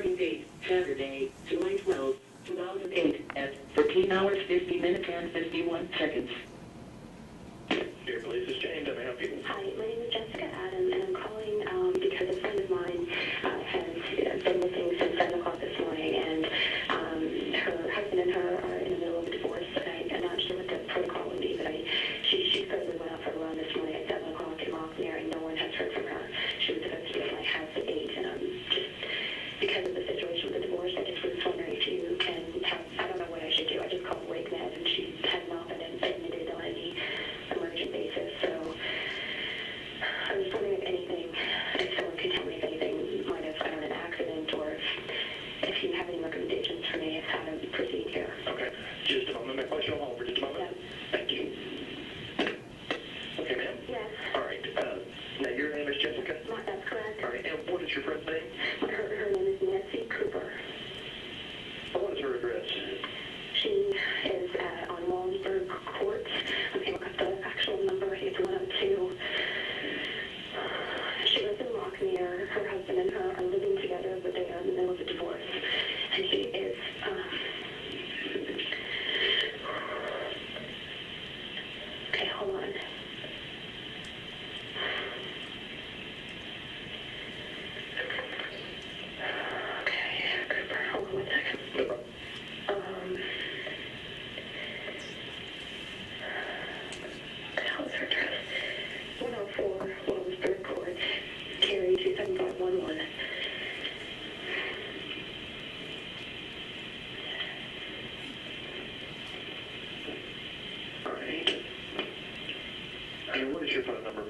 Starting date, Saturday, July 12, 2008, at 13 hours, 50 minutes, and 51 seconds. Here, police is James. How may I help you? Hi, my name is Jessica Adams, and I'm calling because a friend of mine has been missing since 7 o'clock this morning, and her husband and her are in the middle of a divorce. I'm not sure what the protocol would be, but she supposedly went out for a run this morning at 7 o'clock in Rockmere, and no one has heard from her. She was supposed to be at my house at 8, and just because of the situation with the divorce, I just was wondering if you can help. I don't know what I should do. I just called WakeNet, and she has not been admitted on any emergent basis, so I was wondering if someone could tell me if anything might have found an accident, or if you have any recommendations for me of how to proceed here. Okay. Just a moment. May I place you on hold for just a moment? Yeah. Thank you. Okay, ma'am? Yes. All right. Now, your name is Jessica? That's correct. All right. And what is your friend's name? Her name is Nancy Cooper. What is her address? She is on Walmsburg Court. I'm going to look up the actual number. I think it's 102. She lives in Rockmere. Her husband and her are living together, but they are in the middle of a divorce. And he is... Okay, hold on. Okay, Cooper, hold on 1 second. No problem. What the hell is her address? 104 Williamsburg Court, Cary 27511. All right. And what is your phone number?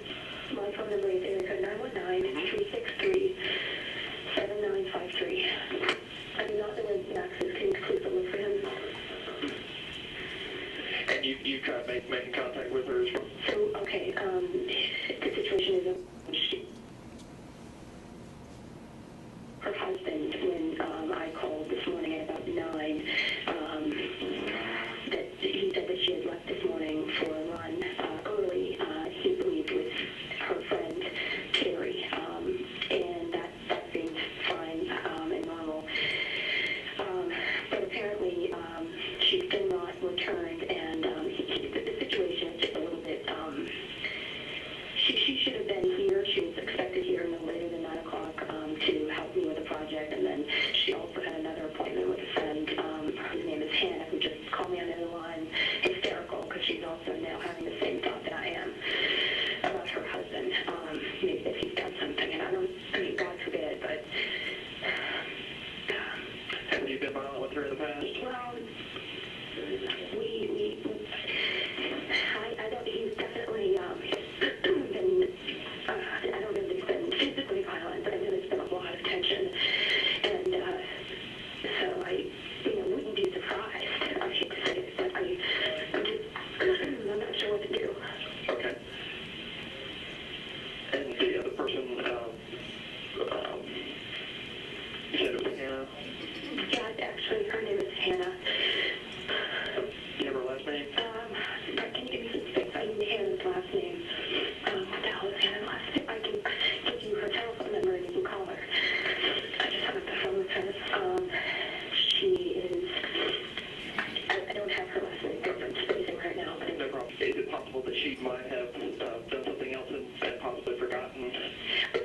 My phone number is area code 919-363-7953. I do not know when Max is conclusively for him. And you tried making contact with her as well? So, okay, the situation is her husband, when I called this morning at about 9, that he said that she had left this morning for a run early, he believed with her friend Carrie, and that seems fine and normal. But apparently she's still not returned, and the situation is just a little bit, she should have been here. She was expected here no later than 9 o'clock to help me with a project, and then she also had another appointment with a friend whose name is Hannah, who just called me on the other line, hysterical, because she's also now having the same thought that I am about her husband, maybe that he's done something, and I mean, God forbid, but... Have you been violent with her in the past? Well, I don't, he's definitely been, I don't know if he's been physically violent, but I know there's been a lot of tension, and so I, wouldn't be surprised. I hate to say it, but I'm not sure what to do. Okay. And the other person, you said it was Hannah? Yeah, actually, her name is Hannah. Do you have her last name? Can you give me some space? I need Hannah's last name. What the hell is Hannah's last name? I can give you her telephone number and you can call her. I just hung up the phone with her. She is... I don't have her last name different spacing right now, but... No problem. Is it possible that she might have done something else and possibly forgotten?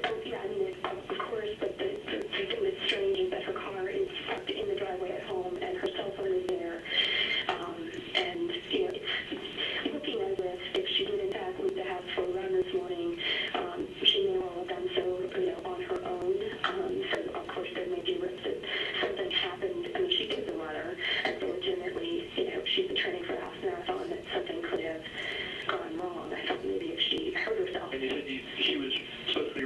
Oh, yeah, I mean, of course, but the thing that's strange is that her car is parked in the driveway at home, and her cell phone is there. And, it's looking as if she did, in fact, leave the house for a run this morning, she may well have done so, on her own. So, of course, there may be risk that something happened. I mean, she is a runner, and so legitimately, she's been training for a half marathon, that something could have gone wrong. I thought maybe if she hurt herself. And you said she was supposed to be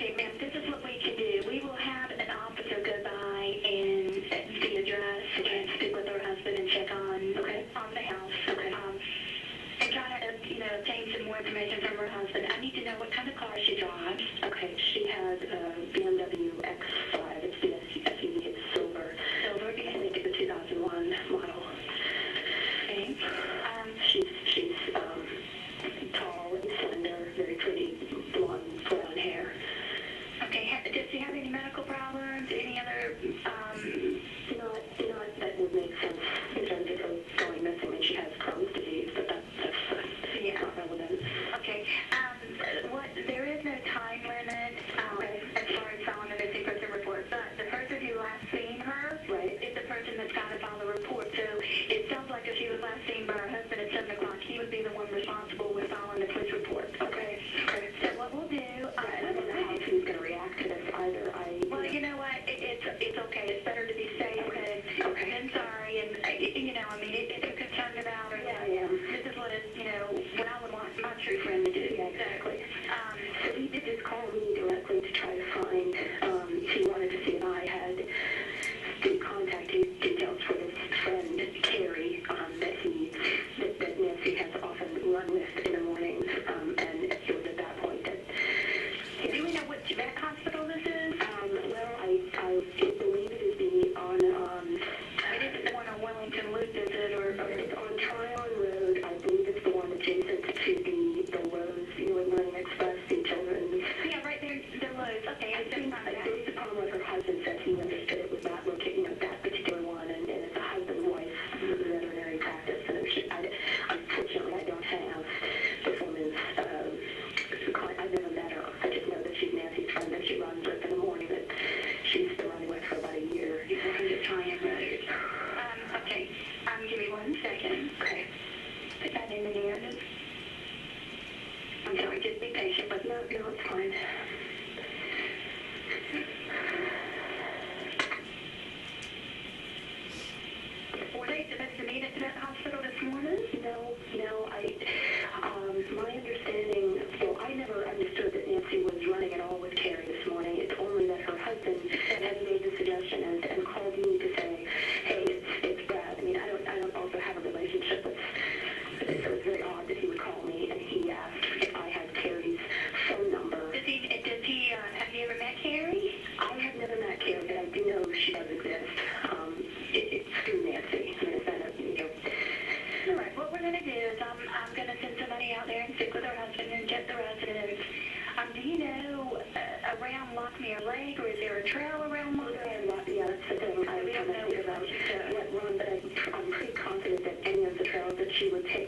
Okay, ma'am, this is what we can do. We will have an officer go by and the address and speak with her husband and check on the house. Okay. And try to obtain some more information from her husband. I need to know what kind of car she drives. Okay, she has a BMW X5. It's the SUV. It's silver. Silver. I think it's a 2001 model. Okay. She's tall and slender, very pretty, blonde, brown hair. Okay. Does she have any medical problems? Any other, not that would make sense in terms of her going missing. I mean, she has Crohn's disease, but that's not relevant. Okay. There is no time limit as far as filing a missing person report, but the person who last seen her is the person that's got to file the report. So it sounds like if she was last seen by her husband at 7 o'clock, he would be the one responsible with filing the police report. Okay. So what we'll do, I don't know how she's going to react to this either. Well, you know what? It's okay. It's better to be safe than sorry. And I mean, if you're concerned about her, this is what what I would want my true friend to do. Yeah, exactly. So he did just call me directly to try to find. He wanted to see if I had the contact details for his friend Carrie that Nancy has often run with in the mornings, and it was at that point that. Do we know which vet hospital this is? Well, I believe it is it is the one on Wellington Loop, is it, or it's on Tryon Road. I believe it's the one adjacent to the Lowe's, New England Express, the children's. Yeah, right there, the Lowe's. Okay, I think the problem with her husband said he understood it was not located, that particular one, and it's a husband-wife veterinary practice, and unfortunately I don't have this woman's I've never met her. I just know that she's Nancy's friend that she runs with in the morning, that she's been running with for about a year. You're going to try and okay. Give me 1 second. Okay. Put that in the narrative. I'm sorry, just be patient, but no, it's fine. Were they supposed to meet at that hospital this morning? No, my understanding, so I never understood that Nancy was running at all with Carrie this morning. It's only that her husband has made the suggestion and called me to say, hey, it's Brad. I mean, I don't also have a relationship with, so it was very odd that he would call me, and he asked if I had Carrie's phone number. Have you ever met Carrie? I have never met Carrie, but I do know she does exist. It's through Nancy. I mean, it's all right, what we're going to do is I'm going to send somebody out there and speak with her husband and get the residents. Do you know around Lockmere Lake, or is there a trail around Lockmere? Yeah, that's the thing. I don't know about what run, but I'm pretty confident that any of the trails that she would take